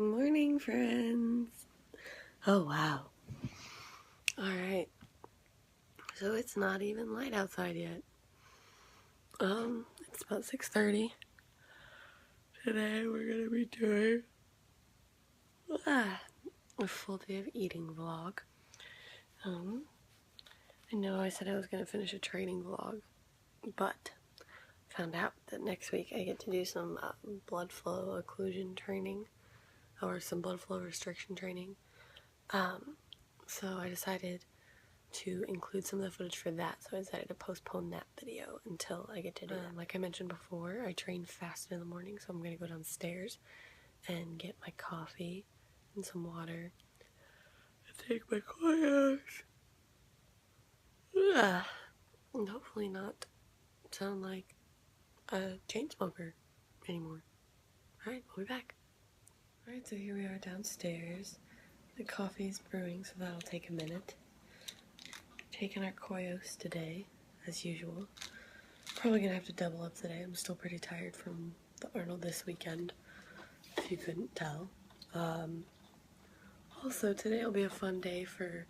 Good morning, friends. Oh, wow. Alright. So it's not even light outside yet. It's about 6:30. Today we're gonna be doing a full day of eating vlog. I know I said I was gonna finish a training vlog, but found out that next week I get to do some blood flow occlusion training or some blood flow restriction training. So I decided to include some of the footage for that, so I decided to postpone that video until I get to do that. Like I mentioned before, I train fast in the morning, so I'm gonna go downstairs and get my coffee and some water and take my clothes. And hopefully not sound like a chain smoker anymore. Alright, we'll be back. Alright, so here we are downstairs. The coffee's brewing, so that'll take a minute. Taking our koyos today, as usual. Probably gonna have to double up today. I'm still pretty tired from the Arnold this weekend, if you couldn't tell. Also, today will be a fun day for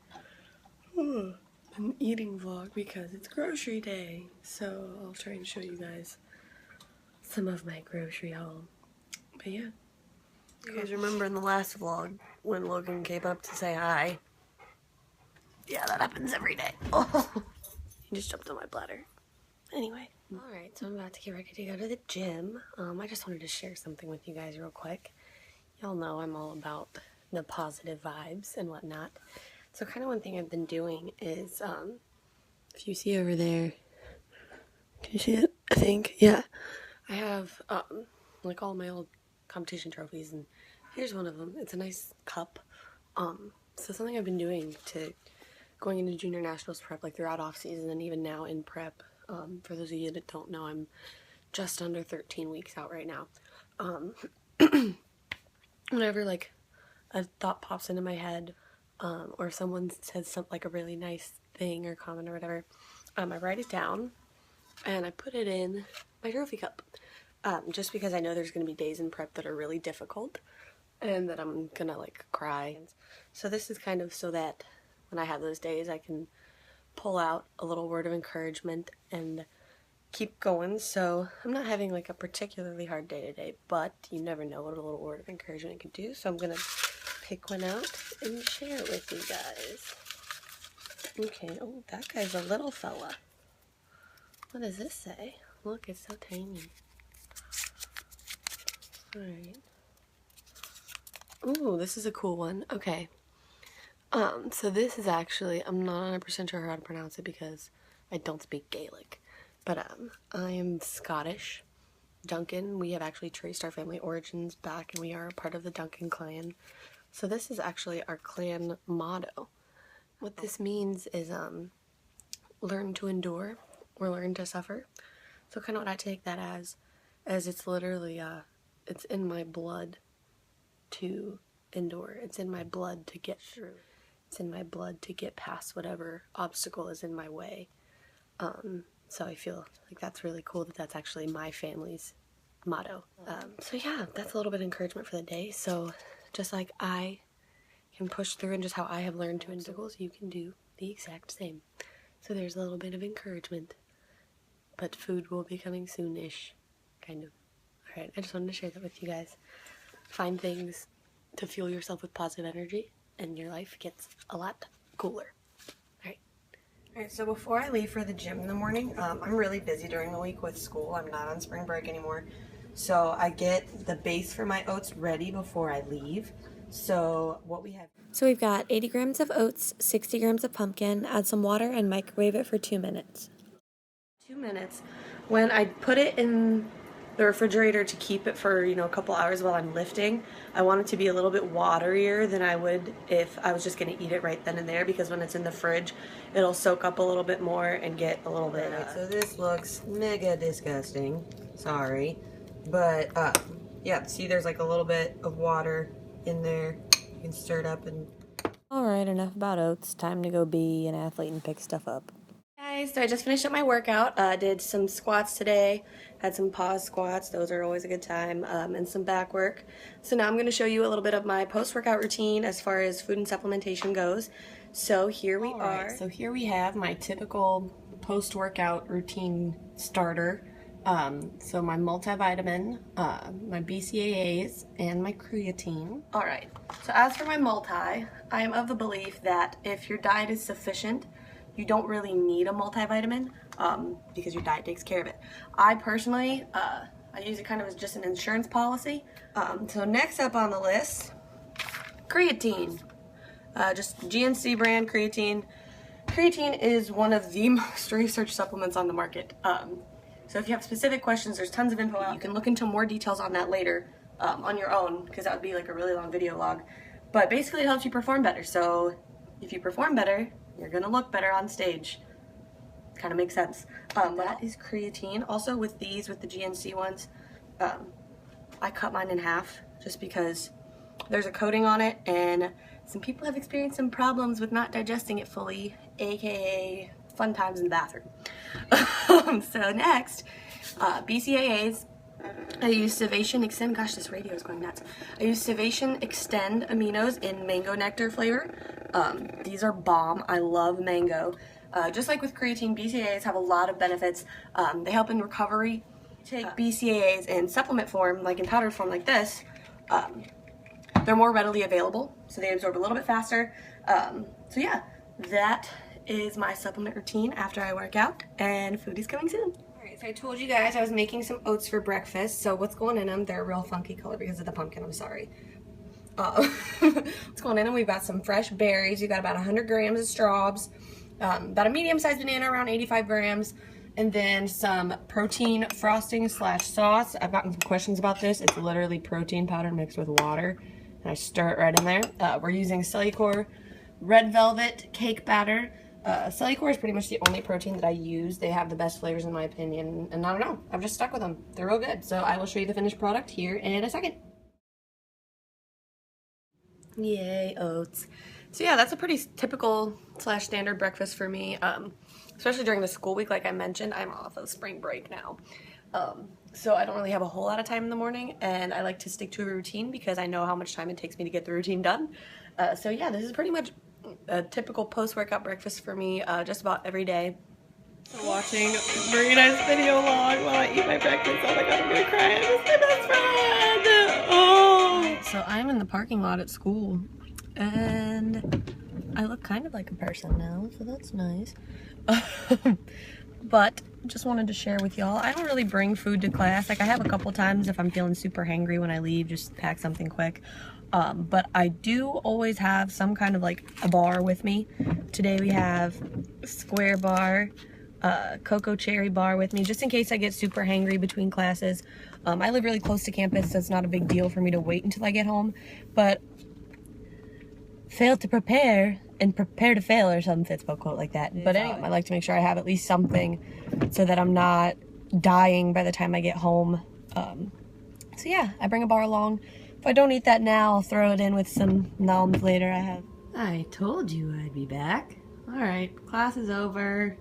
an eating vlog because it's grocery day. So I'll try and show you guys some of my grocery haul. But yeah. You guys remember in the last vlog when Logan came up to say hi? Yeah, that happens every day. Oh, he just jumped on my bladder. Anyway. Alright, so I'm about to get ready to go to the gym. I just wanted to share something with you guys real quick. Y'all know I'm all about the positive vibes and whatnot. So kind of one thing I've been doing is, if you see over there, can you see it? I think, yeah. I have, like all my old competition trophies, and here's one of them. It's a nice cup. So something I've been doing to going into junior nationals prep, like throughout off season and even now in prep. For those of you that don't know, I'm just under 13 weeks out right now. Whenever like a thought pops into my head, or someone says something like a really nice thing or comment or whatever, I write it down and I put it in my trophy cup. Just because I know there's going to be days in prep that are really difficult and that I'm gonna like cry. So this is kind of so that when I have those days I can pull out a little word of encouragement and keep going. So I'm not having like a particularly hard day today, but you never know what a little word of encouragement could do. So I'm gonna pick one out and share it with you guys. Okay, oh, that guy's a little fella. What does this say? Look, it's so tiny. Alright. Ooh, this is a cool one. Okay. So this is actually, I'm not 100% sure how to pronounce it because I don't speak Gaelic. But, I am Scottish. Duncan, we have actually traced our family origins back and we are a part of the Duncan clan. So this is actually our clan motto. What this means is, learn to endure or learn to suffer. So kind of what I take that as it's literally, it's in my blood to endure. It's in my blood to get through. It's in my blood to get past whatever obstacle is in my way. So I feel like that's really cool that that's actually my family's motto. So yeah, that's a little bit of encouragement for the day. So just like I can push through and just how I have learned to endure, you can do the exact same. So there's a little bit of encouragement. But food will be coming soon-ish, kind of. Alright, I just wanted to share that with you guys. Find things to fuel yourself with positive energy, and your life gets a lot cooler. Alright, so before I leave for the gym in the morning, I'm really busy during the week with school. I'm not on spring break anymore. So I get the base for my oats ready before I leave. So what we have... So we've got 80 grams of oats, 60 grams of pumpkin, add some water, and microwave it for 2 minutes. 2 minutes. When I put it in the refrigerator to keep it for, a couple hours while I'm lifting, I want it to be a little bit waterier than I would if I was just going to eat it right then and there, because when it's in the fridge, it'll soak up a little bit more and get a little bit... So this looks mega disgusting. Sorry. But, yeah, see there's like a little bit of water in there. You can stir it up and... Alright, enough about oats. Time to go be an athlete and pick stuff up. Guys, so I just finished up my workout. Did some squats today, had some pause squats, those are always a good time, and some back work. So now I'm going to show you a little bit of my post-workout routine as far as food and supplementation goes. So here we are. So here we have my typical post-workout routine starter. So my multivitamin, my BCAAs, and my creatine. Alright, so as for my multi, I am of the belief that if your diet is sufficient, you don't really need a multivitamin because your diet takes care of it. I personally, I use it kind of as just an insurance policy. So next up on the list, creatine. Just GNC brand creatine. Creatine is one of the most researched supplements on the market. So if you have specific questions, there's tons of info out. You can look into more details on that later on your own, because that would be like a really long video log. But basically it helps you perform better. So if you perform better, you're gonna look better on stage. Kind of makes sense. That is creatine. Also with these, with the GNC ones, I cut mine in half just because there's a coating on it and some people have experienced some problems with not digesting it fully, aka fun times in the bathroom. So next, BCAAs. I use Sevation Extend. Gosh, this radio is going nuts. I use Sevation Extend aminos in mango nectar flavor. These are bomb. I love mango. Just like with creatine, BCAAs have a lot of benefits. They help in recovery. Take BCAAs in supplement form, like in powder form like this, they're more readily available, so they absorb a little bit faster. So yeah, that is my supplement routine after I work out, and food is coming soon. Alright, so I told you guys I was making some oats for breakfast, so what's going in them? They're a real funky color because of the pumpkin, I'm sorry. What's going in them? We've got some fresh berries, we've got about 100 grams of straws, about a medium-sized banana, around 85 grams, and then some protein frosting slash sauce. I've gotten some questions about this. It's literally protein powder mixed with water, and I stir it right in there. We're using Cellucor Red Velvet cake batter. Cellucor is pretty much the only protein that I use. They have the best flavors in my opinion, and I don't know, I've just stuck with them. They're real good. So I will show you the finished product here in a second. Yay, oats. So yeah, that's a pretty typical slash standard breakfast for me, especially during the school week. Like I mentioned, I'm off of spring break now. So I don't really have a whole lot of time in the morning, and I like to stick to a routine because I know how much time it takes me to get the routine done. So yeah, this is pretty much a typical post-workout breakfast for me, just about every day. So watching Marina's video log while I eat my breakfast. Oh my god, I'm gonna cry. I miss my best friend! Oh! So I'm in the parking lot at school, and I look kind of like a person now, so that's nice. But just wanted to share with y'all, I don't really bring food to class. Like I have a couple times if I'm feeling super hangry when I leave, just pack something quick. But I do always have some kind of like a bar with me. Today we have square bar, cocoa cherry bar with me, just in case I get super hangry between classes. I live really close to campus, so it's not a big deal for me to wait until I get home. But fail to prepare and prepare to fail, or some Fitspo quote like that. But anyway, I like to make sure I have at least something so that I'm not dying by the time I get home. So yeah, I bring a bar along. If I don't eat that now, I'll throw it in with some noms later. I told you I'd be back. Alright, class is over,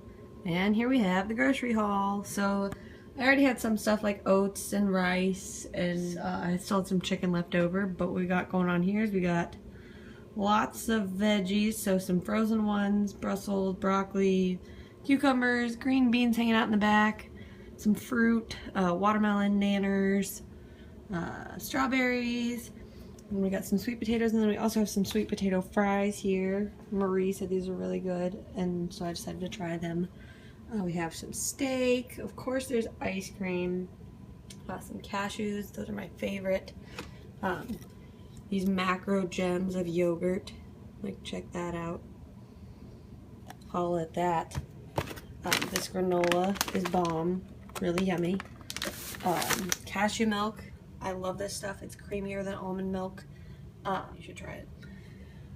and here we have the grocery haul. So I already had some stuff like oats and rice, and I still had some chicken left over. But what we got going on here is we got lots of veggies, so some frozen ones, Brussels, broccoli, cucumbers, green beans hanging out in the back, some fruit, watermelon, nanners, strawberries, and we got some sweet potatoes, and then we also have some sweet potato fries here. Marie said these were really good, and so I decided to try them. We have some steak, of course there's ice cream, some cashews, those are my favorite. These macro gems of yogurt, like check that out. Haul at that. This granola is bomb, really yummy. Cashew milk, I love this stuff. It's creamier than almond milk. You should try it.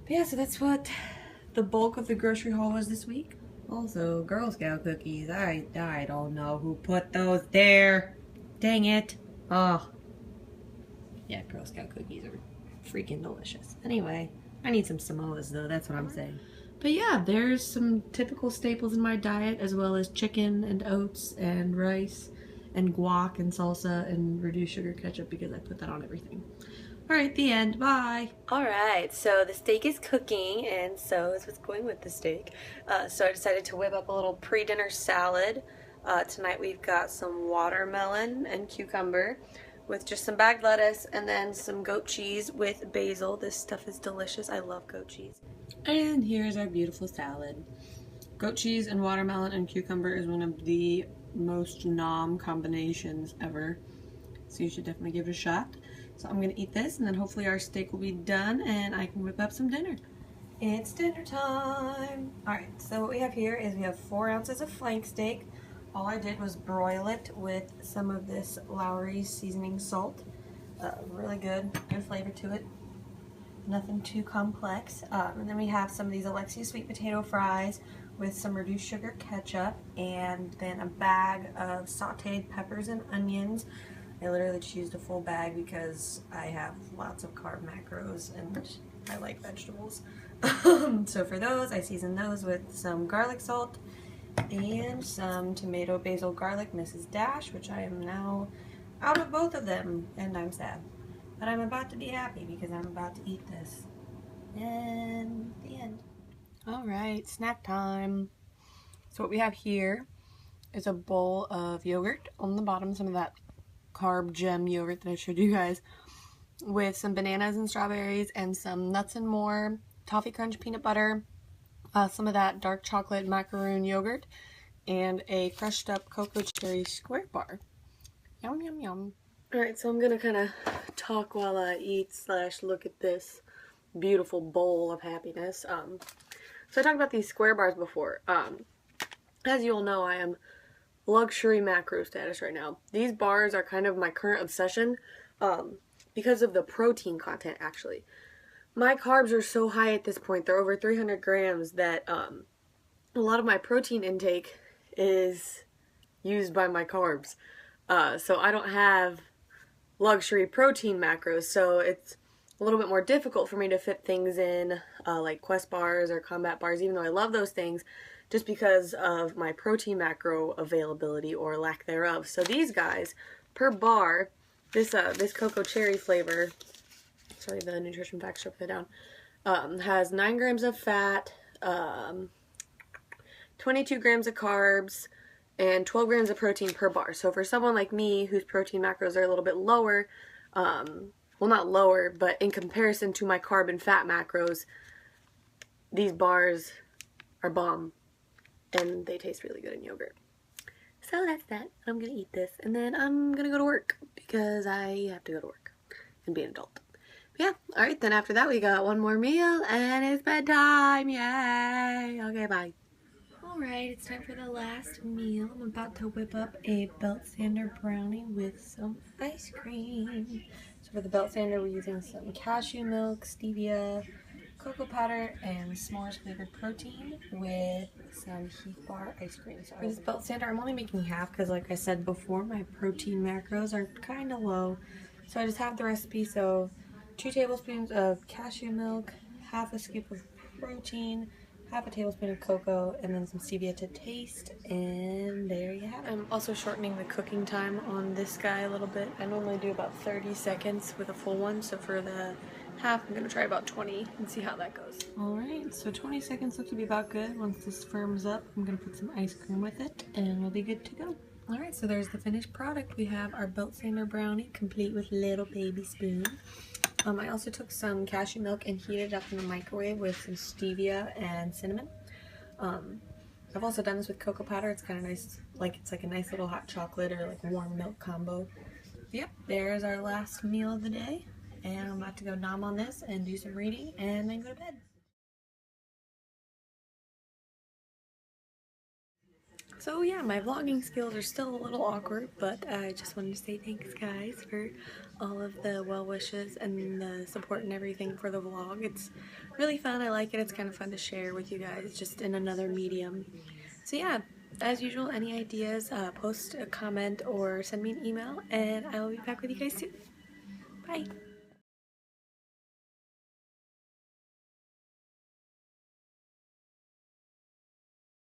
But yeah, so that's what the bulk of the grocery haul was this week. Also, Girl Scout cookies. I don't know who put those there. Dang it. Oh. Yeah, Girl Scout cookies are freaking delicious. Anyway, I need some Samoas though, that's what I'm saying. But yeah, there's some typical staples in my diet, as well as chicken and oats and rice and guac and salsa and reduced sugar ketchup because I put that on everything. Alright, the end. Bye! Alright, so the steak is cooking, and so is what's going with the steak. So I decided to whip up a little pre-dinner salad. Tonight we've got some watermelon and cucumber with just some bagged lettuce and then some goat cheese with basil. This stuff is delicious. I love goat cheese. And here's our beautiful salad. Goat cheese and watermelon and cucumber is one of the most nom combinations ever. So you should definitely give it a shot. So I'm gonna eat this and then hopefully our steak will be done and I can whip up some dinner. It's dinner time. Alright, so what we have here is we have 4 ounces of flank steak. All I did was broil it with some of this Lowry's seasoning salt. Really good flavor to it. Nothing too complex. And then we have some of these Alexia sweet potato fries with some reduced sugar ketchup, and then a bag of sauteed peppers and onions. I literally just used a full bag because I have lots of carb macros and I like vegetables. So for those, I season those with some garlic salt and some tomato basil garlic Mrs. Dash, which I am now out of both of them, and I'm sad. But I'm about to be happy because I'm about to eat this. And the end. Alright, snack time. So what we have here is a bowl of yogurt. On the bottom, some of that carb gem yogurt that I showed you guys, with some bananas and strawberries and some nuts and more, toffee crunch peanut butter, some of that dark chocolate macaroon yogurt, and a crushed up cocoa cherry square bar. Yum, yum, yum. Alright, so I'm gonna kind of talk while I eat / look at this beautiful bowl of happiness. So I talked about these square bars before. As you all know, I am luxury macro status right now. These bars are kind of my current obsession because of the protein content, actually. My carbs are so high at this point, they're over 300 grams, that a lot of my protein intake is used by my carbs. So I don't have luxury protein macros, so it's a little bit more difficult for me to fit things in like Quest bars or Combat bars, even though I love those things, just because of my protein macro availability or lack thereof. So these guys, per bar, this cocoa cherry flavor, sorry, the nutrition facts show upside down, has 9 grams of fat, 22 grams of carbs, and 12 grams of protein per bar. So for someone like me whose protein macros are a little bit lower, well, not lower, but in comparison to my carb and fat macros, these bars are bomb, and they taste really good in yogurt. So that's that. I'm gonna eat this, and then I'm gonna go to work because I have to go to work and be an adult. But yeah, alright, then after that we got one more meal, and it's bedtime, yay! Okay, bye. Alright, it's time for the last meal. I'm about to whip up a belt sander brownie with some ice cream. So for the belt sander, we're using some cashew milk, stevia, cocoa powder, and s'mores flavored protein with some Heath Bar ice cream. So for this belt sander, I'm only making half because, like I said before, my protein macros are kind of low. So I just have the recipe. So 2 tablespoons of cashew milk, half a scoop of protein, half a tablespoon of cocoa, and then some stevia to taste, and there you have it. I'm also shortening the cooking time on this guy a little bit. I normally do about 30 seconds with a full one, so for the half, I'm going to try about 20 and see how that goes. Alright, so 20 seconds looks to be about good. Once this firms up, I'm going to put some ice cream with it, and we'll be good to go. Alright, so there's the finished product. We have our belt sander brownie, complete with little baby spoon. I also took some cashew milk and heated it up in the microwave with some stevia and cinnamon. I've also done this with cocoa powder. It's kind of nice, it's like a nice little hot chocolate or like warm milk combo. Yep, there's our last meal of the day, and I'm about to go nom on this and do some reading and then go to bed. So yeah, my vlogging skills are still a little awkward, but I just wanted to say thanks, guys, for all of the well wishes and the support and everything for the vlog. It's really fun. I like it. It's kind of fun to share with you guys just in another medium. So yeah, as usual, any ideas, post a comment or send me an email, and I will be back with you guys soon. Bye!